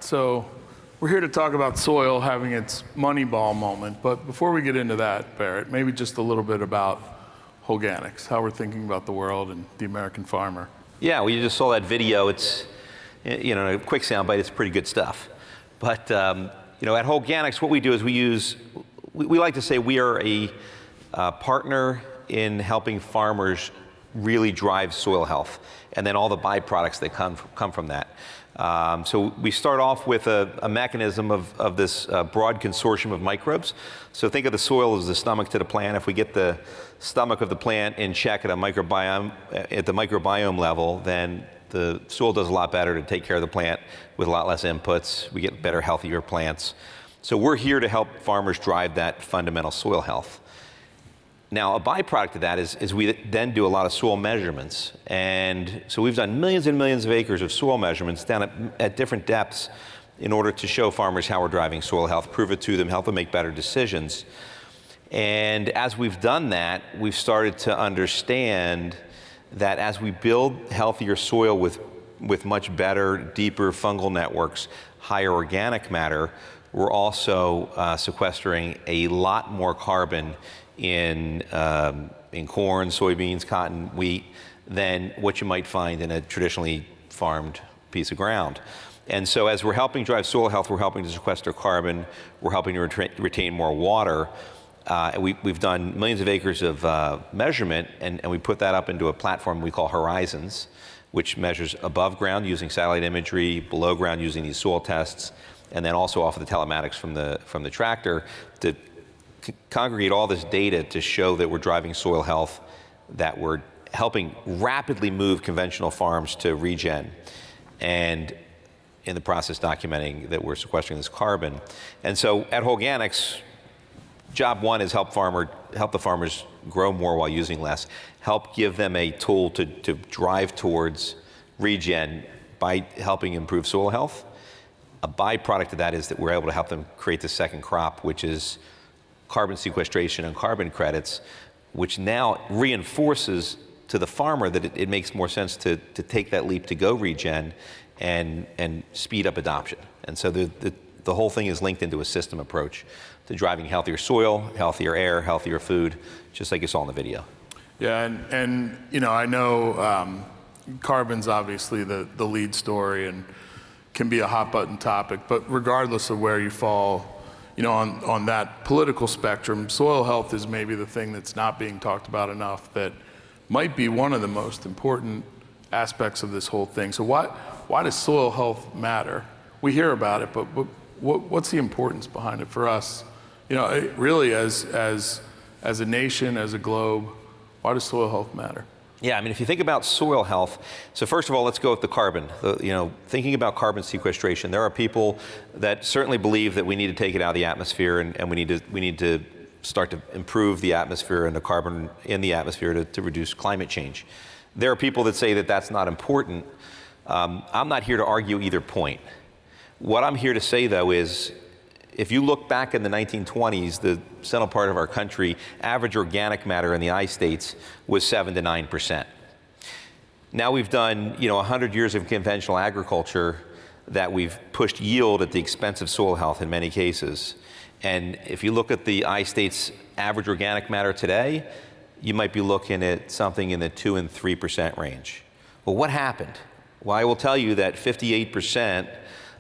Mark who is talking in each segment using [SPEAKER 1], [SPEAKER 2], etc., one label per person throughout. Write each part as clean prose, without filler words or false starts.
[SPEAKER 1] So we're here to talk about soil having its Moneyball moment, but before we get into that, Barrett, maybe just a little bit about Holganix, how we're thinking about the world and the American farmer.
[SPEAKER 2] Yeah, well, you just saw that video. It's, a quick soundbite, it's pretty good stuff. But, at Holganix, what we do is we like to say we are a partner in helping farmers really drive soil health, and then all the byproducts that come from that. So we start off with a mechanism of this broad consortium of microbes. So think of the soil as the stomach to the plant. If we get the stomach of the plant in check at the microbiome level, then the soil does a lot better to take care of the plant with a lot less inputs. We get better, healthier plants. So we're here to help farmers drive that fundamental soil health. Now, a byproduct of that is we then do a lot of soil measurements. And so we've done millions and millions of acres of soil measurements down at different depths in order to show farmers how we're driving soil health, prove it to them, help them make better decisions. And as we've done that, we've started to understand that as we build healthier soil with much better, deeper fungal networks, higher organic matter, we're also sequestering a lot more carbon in corn, soybeans, cotton, wheat, than what you might find in a traditionally farmed piece of ground. And so as we're helping drive soil health, we're helping to sequester carbon, we're helping to retain more water. We've done millions of acres of measurement, and we put that up into a platform we call Horizons, which measures above ground using satellite imagery, below ground using these soil tests, and then also off of the telematics from the tractor to congregate all this data to show that we're driving soil health, that we're helping rapidly move conventional farms to regen, and in the process documenting that we're sequestering this carbon. And so at Holganix, job one is help the farmers grow more while using less, help give them a tool to drive towards regen by helping improve soil health. A byproduct of that is that we're able to help them create the second crop, which is carbon sequestration and carbon credits, which now reinforces to the farmer that it makes more sense to take that leap to go regen and speed up adoption. And so the whole thing is linked into a system approach to driving healthier soil, healthier air, healthier food, just like you saw in the video.
[SPEAKER 1] Yeah, and I know carbon's obviously the lead story and can be a hot button topic, but regardless of where you fall, on that political spectrum, soil health is maybe the thing that's not being talked about enough that might be one of the most important aspects of this whole thing. So why does soil health matter? We hear about it, but what's the importance behind it for us? Really as a nation, as a globe, why does soil health matter?
[SPEAKER 2] Yeah, if you think about soil health, so first of all, let's go with the carbon. Thinking about carbon sequestration, there are people that certainly believe that we need to take it out of the atmosphere, and we need to start to improve the atmosphere and the carbon in the atmosphere to reduce climate change. There are people that say that that's not important. I'm not here to argue either point. What I'm here to say, though, is if you look back in the 1920s, the central part of our country, average organic matter in the I states was 7 to 9%. Now we've done 100 years of conventional agriculture that we've pushed yield at the expense of soil health in many cases. And if you look at the I states average organic matter today, you might be looking at something in the 2 and 3% range. Well, what happened? Well, I will tell you that 58%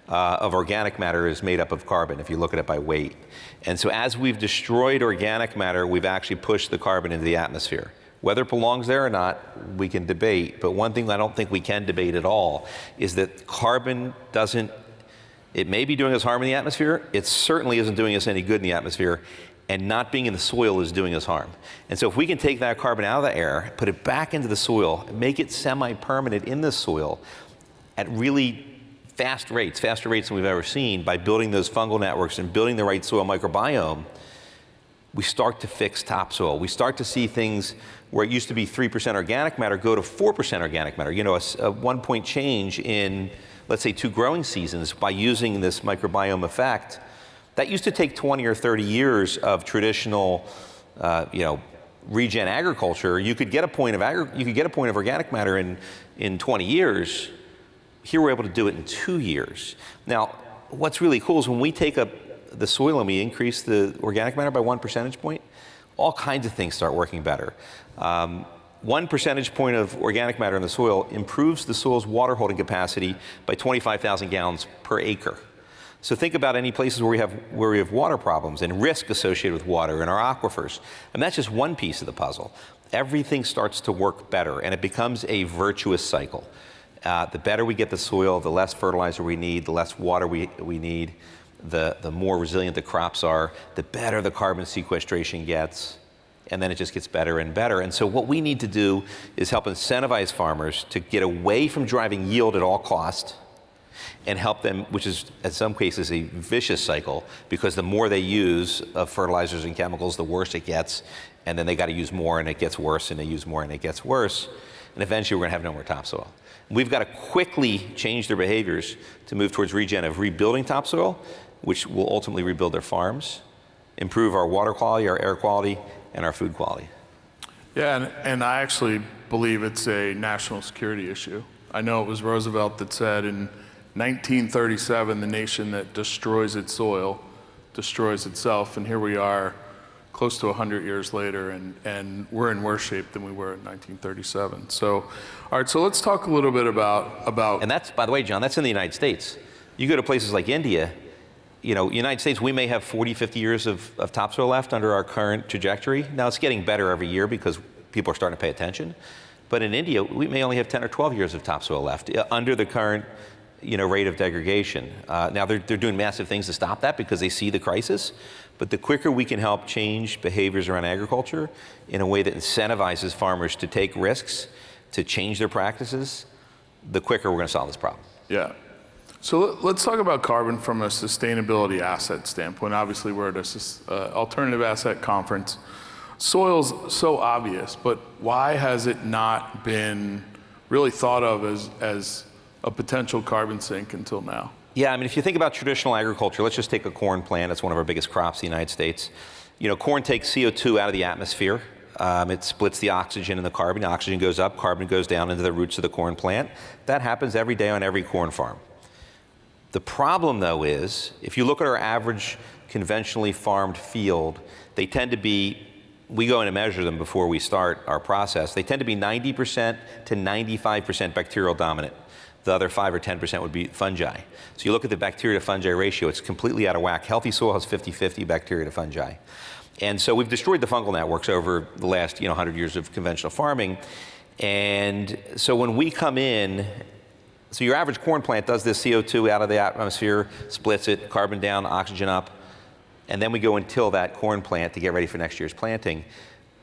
[SPEAKER 2] of organic matter is made up of carbon, if you look at it by weight. And so as we've destroyed organic matter, we've actually pushed the carbon into the atmosphere. Whether it belongs there or not, we can debate, but one thing I don't think we can debate at all is that carbon it may be doing us harm in the atmosphere, it certainly isn't doing us any good in the atmosphere, and not being in the soil is doing us harm. And so if we can take that carbon out of the air, put it back into the soil, make it semi-permanent in the soil at really faster rates than we've ever seen, by building those fungal networks and building the right soil microbiome, we start to fix topsoil. We start to see things where it used to be 3% organic matter go to 4% organic matter. A 1 point change in, let's say, 2 growing seasons by using this microbiome effect. That used to take 20 or 30 years of traditional, regen agriculture. You could get a point of organic matter in 20 years. Here we're able to do it in 2 years. Now, what's really cool is when we take up the soil and we increase the organic matter by 1 percentage point, all kinds of things start working better. 1 percentage point of organic matter in the soil improves the soil's water holding capacity by 25,000 gallons per acre. So think about any places where we have water problems and risk associated with water in our aquifers. And that's just one piece of the puzzle. Everything starts to work better, and it becomes a virtuous cycle. The better we get the soil, the less fertilizer we need, the less water we need, the more resilient the crops are, the better the carbon sequestration gets, and then it just gets better and better. And so what we need to do is help incentivize farmers to get away from driving yield at all cost and help them, which is in some cases a vicious cycle, because the more they use of fertilizers and chemicals, the worse it gets, and then they got to use more and it gets worse, and they use more and it gets worse, and eventually we're going to have no more topsoil. We've got to quickly change their behaviors to move towards of rebuilding topsoil, which will ultimately rebuild their farms, improve our water quality, our air quality, and our food quality.
[SPEAKER 1] Yeah, and I actually believe it's a national security issue. I know it was Roosevelt that said in 1937, the nation that destroys its soil destroys itself, and here we are close to 100 years later, and we're in worse shape than we were in 1937. So, all right, so let's talk a little bit about.
[SPEAKER 2] And that's, by the way, John, that's in the United States. You go to places like India, United States, we may have 40, 50 years of topsoil left under our current trajectory. Now it's getting better every year because people are starting to pay attention. But in India, we may only have 10 or 12 years of topsoil left under the current rate of degradation. Now they're doing massive things to stop that because they see the crisis. But the quicker we can help change behaviors around agriculture in a way that incentivizes farmers to take risks, to change their practices, the quicker we're going to solve this problem.
[SPEAKER 1] Yeah. So let's talk about carbon from a sustainability asset standpoint. Obviously, we're at an alternative asset conference. Soil's so obvious, but why has it not been really thought of as a potential carbon sink until now?
[SPEAKER 2] Yeah, I mean, if you think about traditional agriculture, let's just take a corn plant. It's one of our biggest crops in the United States. Corn takes CO2 out of the atmosphere. It splits the oxygen and the carbon. The oxygen goes up, carbon goes down into the roots of the corn plant. That happens every day on every corn farm. The problem, though, is if you look at our average conventionally farmed field, they tend to be, we go in and measure them before we start our process, they tend to be 90% to 95% bacterial dominant. The other 5 or 10% would be fungi. So you look at the bacteria to fungi ratio, it's completely out of whack. Healthy soil has 50-50 bacteria to fungi. And so we've destroyed the fungal networks over the last 100 years of conventional farming. And so when we come in, so your average corn plant does this CO2 out of the atmosphere, splits it, carbon down, oxygen up, and then we go and till that corn plant to get ready for next year's planting.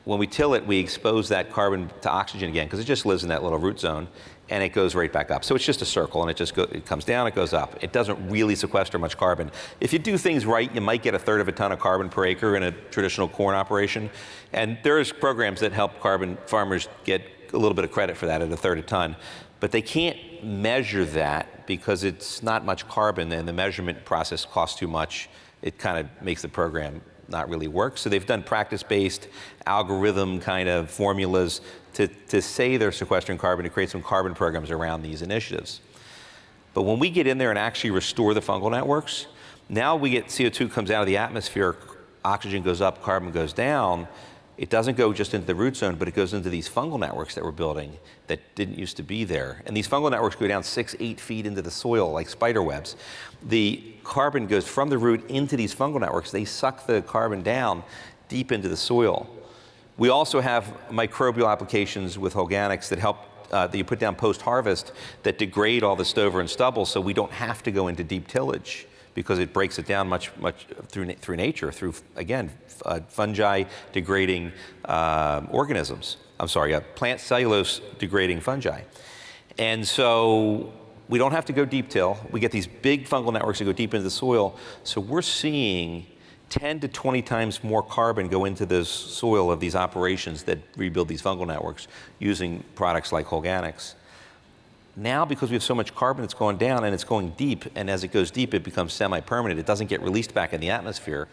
[SPEAKER 2] When we till it, we expose that carbon to oxygen again, because it just lives in that little root zone, and it goes right back up. So it's just a circle, and it comes down, it goes up. It doesn't really sequester much carbon. If you do things right, you might get 1/3 of a ton of carbon per acre in a traditional corn operation. And there's programs that help carbon farmers get a little bit of credit for that at 1/3 a ton. But they can't measure that because it's not much carbon, and the measurement process costs too much. It kind of makes the program not really work. So they've done practice-based algorithm kind of formulas to say they're sequestering carbon, to create some carbon programs around these initiatives. But when we get in there and actually restore the fungal networks, now we get CO2 comes out of the atmosphere, oxygen goes up, carbon goes down. It doesn't go just into the root zone, but it goes into these fungal networks that we're building that didn't used to be there. And these fungal networks go down 6-8 feet into the soil like spider webs. The carbon goes from the root into these fungal networks. They suck the carbon down deep into the soil. We also have microbial applications with Holganix that help that you put down post-harvest that degrade all the stover and stubble, so we don't have to go into deep tillage, because it breaks it down much through nature, through, again, fungi degrading organisms. I'm sorry, plant cellulose degrading fungi. And so we don't have to go deep till. We get these big fungal networks that go deep into the soil. So we're seeing 10 to 20 times more carbon go into the soil of these operations that rebuild these fungal networks using products like Holganix. Now, because we have so much carbon that's going down and it's going deep, and as it goes deep, it becomes semi-permanent. It doesn't get released back in the atmosphere.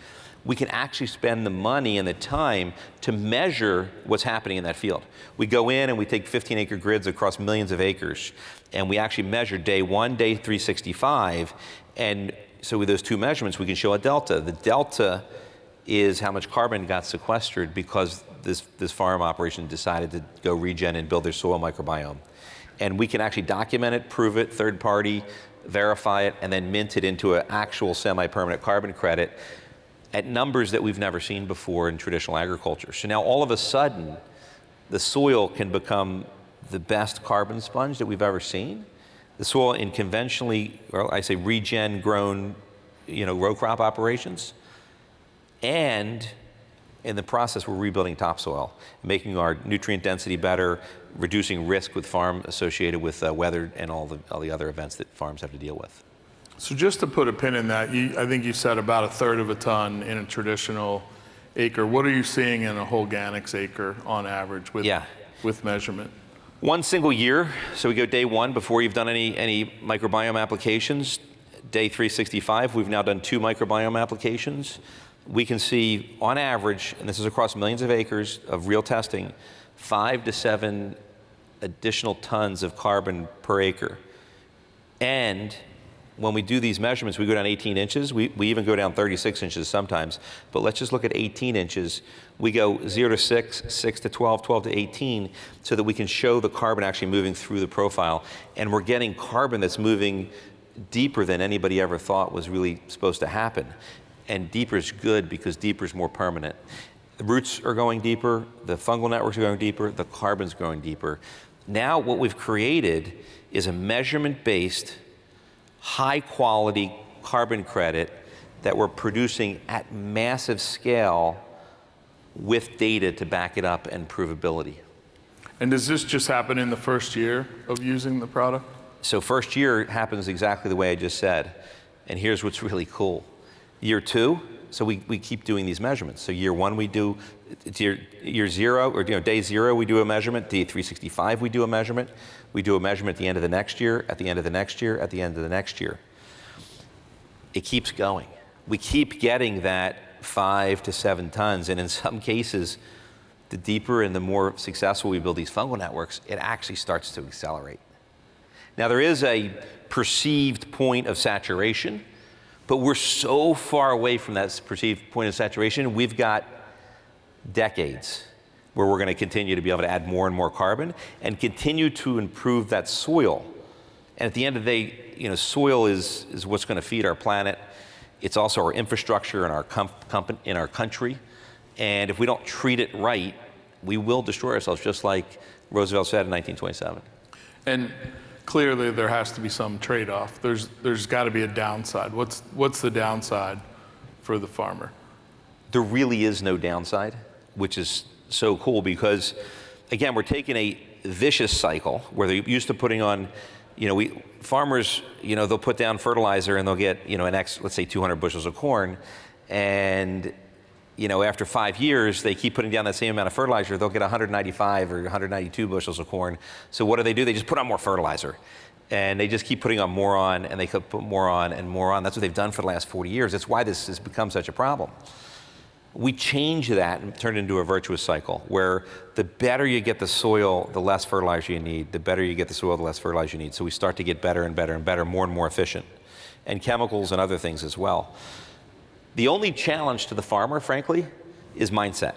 [SPEAKER 2] We can actually spend the money and the time to measure what's happening in that field. We go in and we take 15-acre grids across millions of acres, and we actually measure day 1, day 365, and so with those two measurements, we can show a delta. The delta is how much carbon got sequestered because this farm operation decided to go regen and build their soil microbiome. And we can actually document it, prove it, third party, verify it, and then mint it into an actual semi-permanent carbon credit at numbers that we've never seen before in traditional agriculture. So now all of a sudden, the soil can become the best carbon sponge that we've ever seen. The soil in conventionally, or I say regen grown, row crop operations. And in the process, we're rebuilding topsoil, making our nutrient density better, reducing risk with farm associated with weather and all the other events that farms have to deal with.
[SPEAKER 1] So just to put a pin in that, I think you said about a third of a ton in a traditional acre. What are you seeing in a Holganix acre on average with measurement?
[SPEAKER 2] One single year, so we go day one before you've done any microbiome applications. Day 365, we've now done 2 microbiome applications. We can see on average, and this is across millions of acres of real testing, 5 to 7 additional tons of carbon per acre. And when we do these measurements, we go down 18 inches. We even go down 36 inches sometimes. But let's just look at 18 inches. We go 0 to 6, 6 to 12, 12 to 18, so that we can show the carbon actually moving through the profile. And we're getting carbon that's moving deeper than anybody ever thought was really supposed to happen. And deeper is good because deeper is more permanent. The roots are going deeper, the fungal networks are going deeper, the carbon's going deeper. Now what we've created is a measurement-based, high-quality carbon credit that we're producing at massive scale with data to back it up and provability.
[SPEAKER 1] And does this just happen in the first year of using the product?
[SPEAKER 2] So first year happens exactly the way I just said. And here's what's really cool. Year 2, so we keep doing these measurements. So year 1 we do, year 0, or day 0 we do a measurement, day 365 we do a measurement. We do a measurement at the end of the next year, at the end of the next year, at the end of the next year. It keeps going. We keep getting that 5 to 7 tons, and in some cases, the deeper and the more successful we build these fungal networks, it actually starts to accelerate. Now there is a perceived point of saturation, but we're so far away from that perceived point of saturation, we've got decades where we're going to continue to be able to add more and more carbon and continue to improve that soil. And at the end of the day, soil is what's going to feed our planet. It's also our infrastructure in our country. And if we don't treat it right, we will destroy ourselves, just like Roosevelt said in 1927.
[SPEAKER 1] And clearly there has to be some trade-off. There's got to be a downside. What's the downside for the farmer?
[SPEAKER 2] There really is no downside, which is so cool because, again, we're taking a vicious cycle where they're used to putting on, farmers, they'll put down fertilizer and they'll get, let's say 200 bushels of corn, and after 5 years, they keep putting down that same amount of fertilizer, they'll get 195 or 192 bushels of corn. So what do? They just put on more fertilizer. And they just keep putting on more on, and they could put more on and more on. That's what they've done for the last 40 years. That's why this has become such a problem. We change that and turn it into a virtuous cycle, where the better you get the soil, the less fertilizer you need. The better you get the soil, the less fertilizer you need. So we start to get better and better and better, more and more efficient. And chemicals and other things as well. The only challenge to the farmer, frankly, is mindset.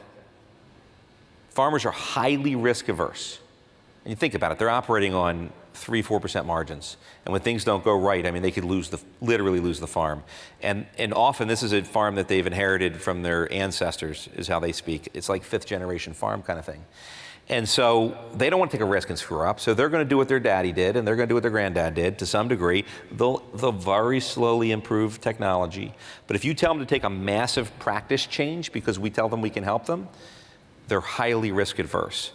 [SPEAKER 2] Farmers are highly risk averse. And you think about it, they're operating on 3-4% margins. And when things don't go right, they could literally lose the farm. And often this is a farm that they've inherited from their ancestors, is how they speak. It's like 5th generation farm kind of thing. And so they don't want to take a risk and screw up, so they're going to do what their daddy did, and they're going to do what their granddad did to some degree. They'll very slowly improve technology. But if you tell them to take a massive practice change because we tell them we can help them, they're highly risk adverse.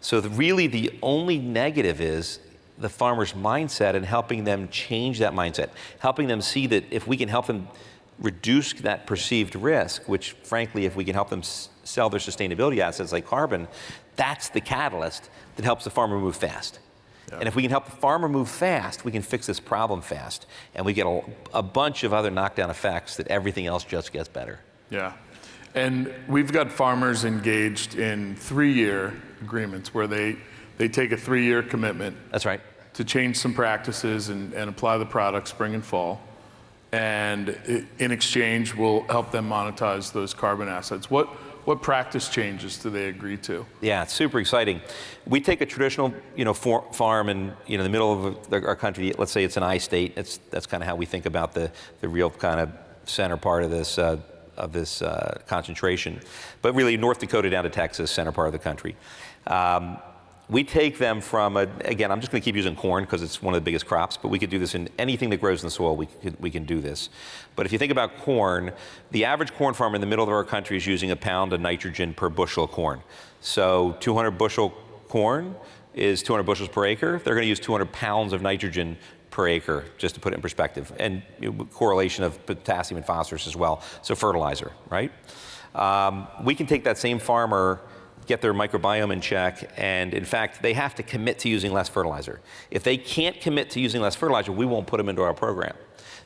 [SPEAKER 2] So really the only negative is the farmer's mindset and helping them change that mindset, helping them see that if we can help them reduce that perceived risk, which frankly, if we can help them sell their sustainability assets like carbon, that's the catalyst that helps the farmer move fast. Yeah. And if we can help the farmer move fast, we can fix this problem fast. And we get a bunch of other knockdown effects that everything else just gets better.
[SPEAKER 1] Yeah. And we've got farmers engaged in 3-year agreements where they take a 3-year commitment.
[SPEAKER 2] That's right.
[SPEAKER 1] To change some practices and apply the product spring and fall. and in exchange, we'll help them monetize those carbon assets. What practice changes do they agree to?
[SPEAKER 2] Yeah, it's super exciting. We take a traditional, farm in, the middle of our country. Let's say it's an I state. That's kind of how we think about the real kind of center part of this concentration. But really, North Dakota down to Texas, center part of the country. We take them from, again, I'm just going to keep using corn because it's one of the biggest crops, but we could do this in anything that grows in the soil, we can do this. But if you think about corn, the average corn farmer in the middle of our country is using 1 pound of nitrogen per bushel of corn. So 200 bushel corn is 200 bushels per acre. They're going to use 200 pounds of nitrogen per acre, just to put it in perspective, and correlation of potassium and phosphorus as well, so fertilizer, right? We can take that same farmer, get their microbiome in check, and in fact, they have to commit to using less fertilizer. If they can't commit to using less fertilizer, we won't put them into our program.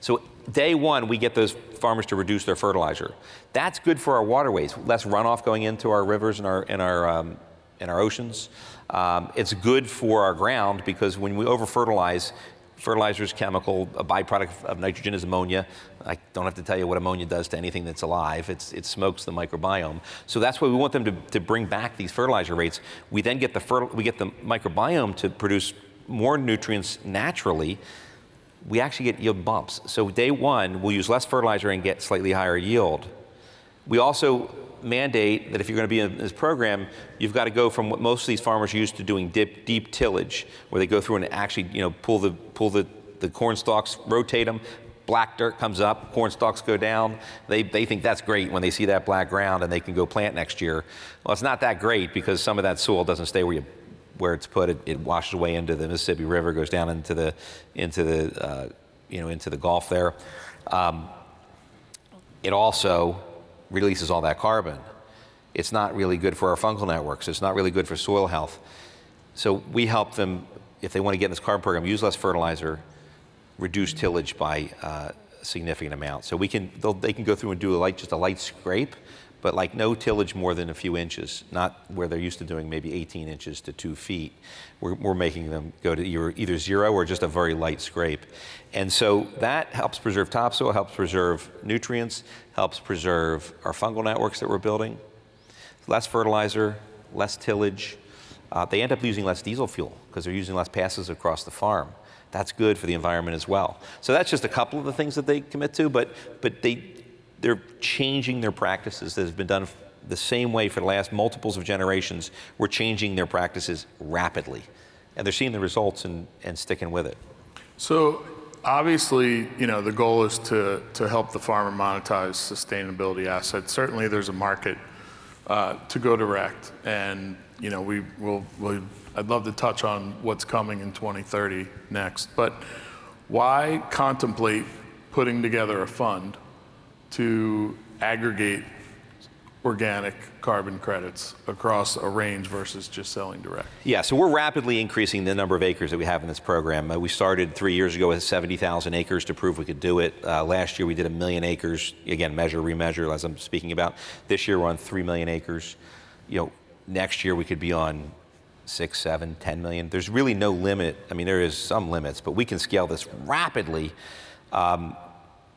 [SPEAKER 2] So day one, we get those farmers to reduce their fertilizer. That's good for our waterways, less runoff going into our rivers and our oceans. It's good for our ground because when we over-fertilize, fertilizer is chemical, a byproduct of nitrogen is ammonia. I don't have to tell you what ammonia does to anything that's alive. It smokes the microbiome. So that's why we want them to bring back these fertilizer rates. We then get the microbiome to produce more nutrients naturally. We actually get yield bumps. So day one, we'll use less fertilizer and get slightly higher yield. We also mandate that if you're going to be in this program, you've got to go from what most of these farmers are used to doing deep tillage, where they go through and actually pull the corn stalks, rotate them, black dirt comes up, corn stalks go down. They think that's great when they see that black ground and they can go plant next year. Well, it's not that great because some of that soil doesn't stay where it's put. It washes away into the Mississippi River, goes down into the Gulf there. It also releases all that carbon. It's not really good for our fungal networks. It's not really good for soil health. So we help them, if they want to get in this carbon program, use less fertilizer, reduce tillage by a significant amount. So they can go through and do just a light scrape, but like no tillage more than a few inches, not where they're used to doing maybe 18 inches to 2 feet. We're making them go to either zero or just a very light scrape. And so that helps preserve topsoil, helps preserve nutrients, helps preserve our fungal networks that we're building. Less fertilizer, less tillage. They end up using less diesel fuel because they're using less passes across the farm. That's good for the environment as well. So that's just a couple of the things that they commit to, but they're changing their practices that have been done the same way for the last multiples of generations. We're changing their practices rapidly, and they're seeing the results and sticking with it.
[SPEAKER 1] So obviously, the goal is to help the farmer monetize sustainability assets. Certainly there's a market to go direct, and I'd love to touch on what's coming in 2030 next, but why contemplate putting together a fund to aggregate organic carbon credits across a range versus just selling direct?
[SPEAKER 2] Yeah, so we're rapidly increasing the number of acres that we have in this program. We started 3 years ago with 70,000 acres to prove we could do it. Last year we did 1 million acres. Again, measure, remeasure, as I'm speaking about. This year we're on 3 million acres. Next year we could be on 6, 7, 10 million. There's really no limit. I mean, there is some limits, but we can scale this rapidly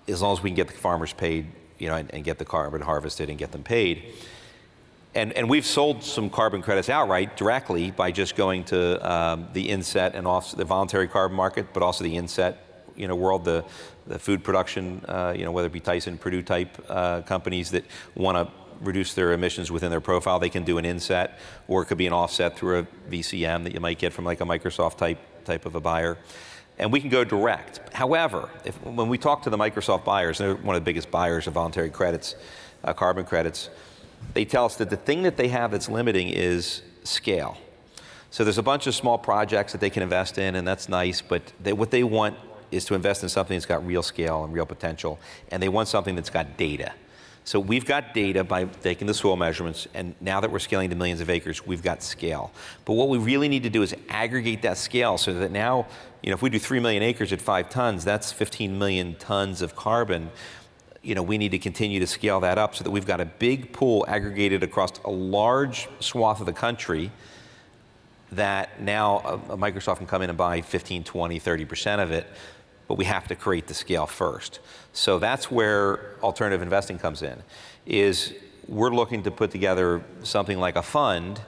[SPEAKER 2] as long as we can get the farmers paid, and get the carbon harvested and get them paid. And we've sold some carbon credits outright directly by just going to the inset and off the voluntary carbon market, but also the inset, world, the food production, whether it be Tyson, Purdue type companies that want to reduce their emissions within their profile, they can do an inset, or it could be an offset through a VCM that you might get from like a Microsoft type of a buyer. And we can go direct. However, when we talk to the Microsoft buyers, they're one of the biggest buyers of voluntary credits, carbon credits, they tell us that the thing that they have that's limiting is scale. So there's a bunch of small projects that they can invest in, and that's nice, but what they want is to invest in something that's got real scale and real potential, and they want something that's got data. So we've got data by taking the soil measurements, and now that we're scaling to millions of acres, we've got scale. But what we really need to do is aggregate that scale so that now, if we do 3 million acres at 5 tons, that's 15 million tons of carbon. We need to continue to scale that up so that we've got a big pool aggregated across a large swath of the country that now Microsoft can come in and buy 15, 20, 30% of it. but we have to create the scale first. So that's where alternative investing comes in, is we're looking to put together something like a fund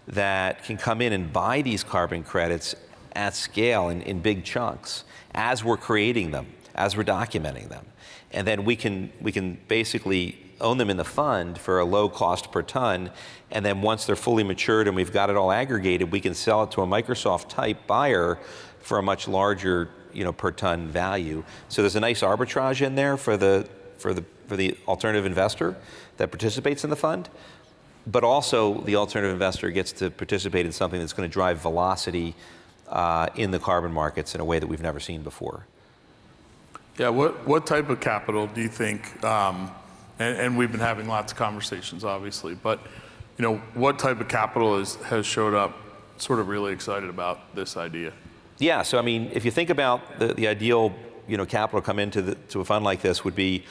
[SPEAKER 2] that can come in and buy these carbon credits at scale in big chunks as we're creating them, as we're documenting them. And then we can basically own them in the fund for a low cost per ton. And then once they're fully matured and we've got it all aggregated, we can sell it to a Microsoft type buyer for a much larger, per ton value. So there's a nice arbitrage in there for the alternative investor that participates in the fund. But also the alternative investor gets to participate in something that's going to drive velocity in the carbon markets in a way that we've never seen before.
[SPEAKER 1] Yeah, what type of capital do you think, and we've been having lots of conversations obviously, but what type of capital has showed up sort of really excited about this idea?
[SPEAKER 2] Yeah, so I mean, if you think about the ideal capital come into to a fund like this would be,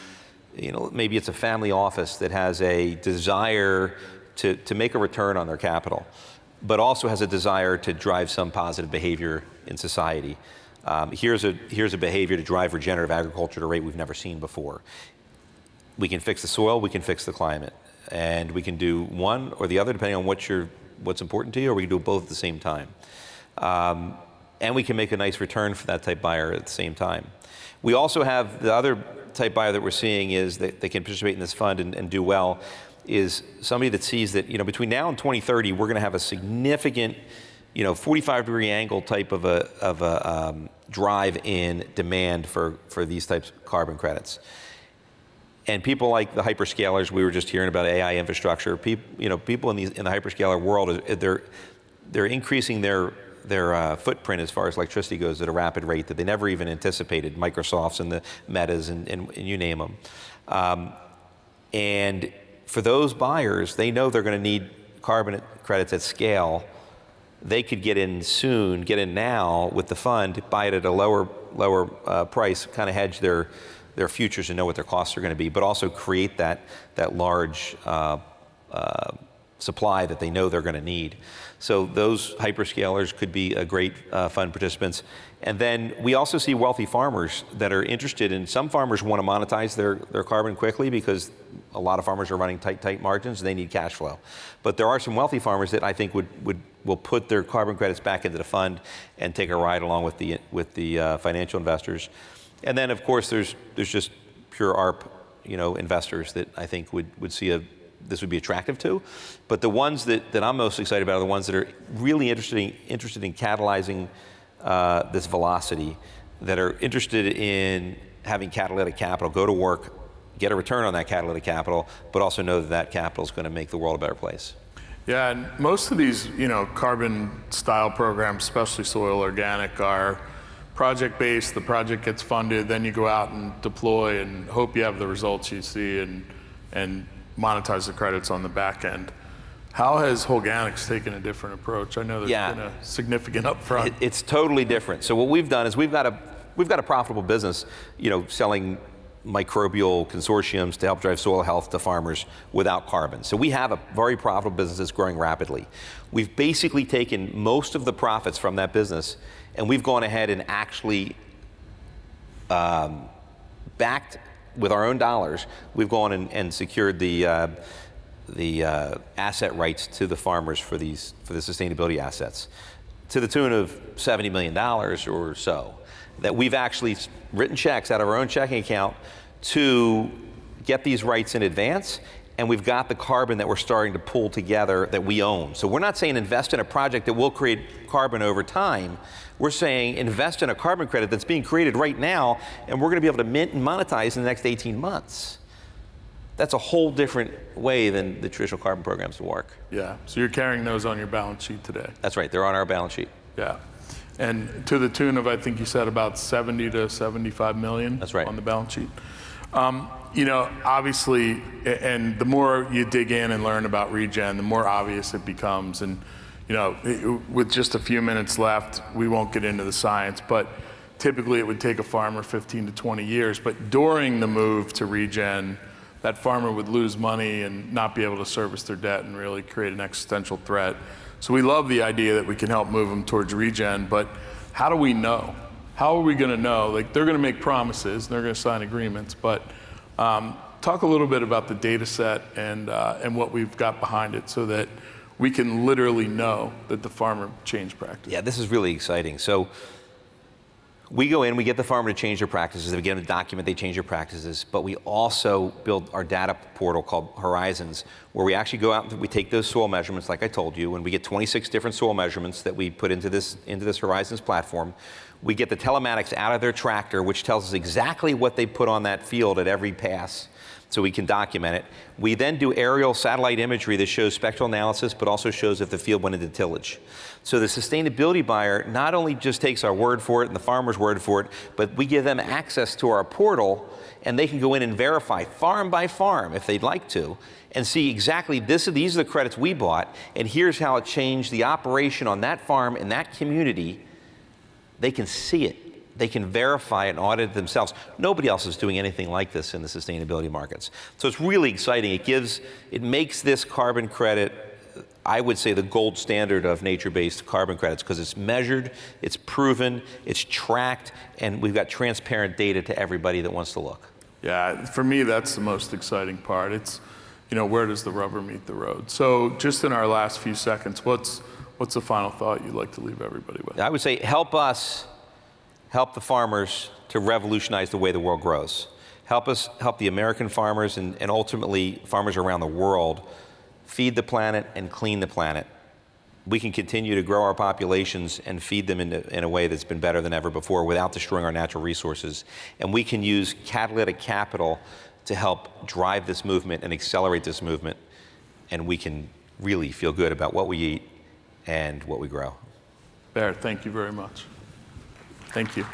[SPEAKER 2] maybe it's a family office that has a desire to make a return on their capital, but also has a desire to drive some positive behavior in society. Here's a behavior to drive regenerative agriculture at a rate we've never seen before. We can fix the soil, we can fix the climate, and we can do one or the other depending on what's important to you, or we can do both at the same time. And we can make a nice return for that type buyer at the same time. We also have the other type buyer that we're seeing is that they can participate in this fund and do well, is somebody that sees that between now and 2030 we're going to have a significant 45-degree angle type of a drive in demand for these types of carbon credits. And people like the hyperscalers, we were just hearing about AI infrastructure. People in the hyperscaler world, they're increasing their footprint as far as electricity goes at a rapid rate that they never even anticipated. Microsofts and the Metas and you name them. And for those buyers, they know they're going to need carbon credits at scale. They could get in soon, get in now with the fund, buy it at a lower price, kind of hedge their futures and know what their costs are going to be, but also create that large supply that they know they're going to need. So those hyperscalers could be a great fund participants. And then we also see wealthy farmers that are interested in, some farmers want to monetize their carbon quickly because a lot of farmers are running tight margins and they need cash flow. But there are some wealthy farmers that I think will put their carbon credits back into the fund and take a ride along with the financial investors. And then of course there's just pure ARP investors that I think would see this would be attractive to. But the ones that I'm most excited about are the ones that are really interested in catalyzing this velocity, that are interested in having catalytic capital, go to work, get a return on that catalytic capital, but also know that capital is going to make the world a better place.
[SPEAKER 1] Yeah, and most of these carbon style programs, especially soil organic, are project-based. The project gets funded, then you go out and deploy and hope you have the results you see and monetize the credits on the back end. How has Holganix taken a different approach? I know there's been a significant upfront.
[SPEAKER 2] It's totally different. So what we've done is we've got a profitable business, selling microbial consortiums to help drive soil health to farmers without carbon. So we have a very profitable business that's growing rapidly. We've basically taken most of the profits from that business and we've gone ahead and actually backed with our own dollars, we've gone and secured the asset rights to the farmers for the sustainability assets to the tune of $70 million or so, that we've actually written checks out of our own checking account to get these rights in advance, and we've got the carbon that we're starting to pull together that we own. So we're not saying invest in a project that will create carbon over time. We're saying invest in a carbon credit that's being created right now, and we're going to be able to mint and monetize in the next 18 months. That's a whole different way than the traditional carbon programs work.
[SPEAKER 1] Yeah, so you're carrying those on your balance sheet today.
[SPEAKER 2] That's right, they're on our balance sheet.
[SPEAKER 1] Yeah, and to the tune of, I think you said about 70 to 75 million.
[SPEAKER 2] That's right.
[SPEAKER 1] On the balance sheet. Obviously, and the more you dig in and learn about regen, the more obvious it becomes. And with just a few minutes left, we won't get into the science, but typically it would take a farmer 15 to 20 years. But during the move to regen, that farmer would lose money and not be able to service their debt and really create an existential threat. So we love the idea that we can help move them towards regen, but how do we know? how are we going to know? Like, they're going to make promises, and they're going to sign agreements, but talk a little bit about the data set and what we've got behind it so that we can literally know that the farmer changed practice.
[SPEAKER 2] Yeah, this is really exciting. So we go in, we get the farmer to change their practices, we get them to document they change their practices, but we also build our data portal called Horizons, where we actually go out and we take those soil measurements, like I told you, and we get 26 different soil measurements that we put into this Horizons platform. We get the telematics out of their tractor, which tells us exactly what they put on that field at every pass, so we can document it. We then do aerial satellite imagery that shows spectral analysis, but also shows if the field went into tillage. So the sustainability buyer not only just takes our word for it and the farmer's word for it, but we give them access to our portal, and they can go in and verify farm by farm if they'd like to, and see exactly these are the credits we bought, and here's how it changed the operation on that farm in that community. They can see it. They can verify and audit it themselves. Nobody else is doing anything like this in the sustainability markets. So it's really exciting. It makes this carbon credit, I would say, the gold standard of nature-based carbon credits, because it's measured, it's proven, it's tracked, and we've got transparent data to everybody that wants to look.
[SPEAKER 1] Yeah, for me, that's the most exciting part. It's, where does the rubber meet the road? So just in our last few seconds, what's the final thought you'd like to leave everybody with?
[SPEAKER 2] I would say help us help the farmers to revolutionize the way the world grows. Help the American farmers and ultimately farmers around the world feed the planet and clean the planet. We can continue to grow our populations and feed them in a way that's been better than ever before without destroying our natural resources. And we can use catalytic capital to help drive this movement and accelerate this movement. And we can really feel good about what we eat and what we grow.
[SPEAKER 1] Barrett, thank you very much. Thank you.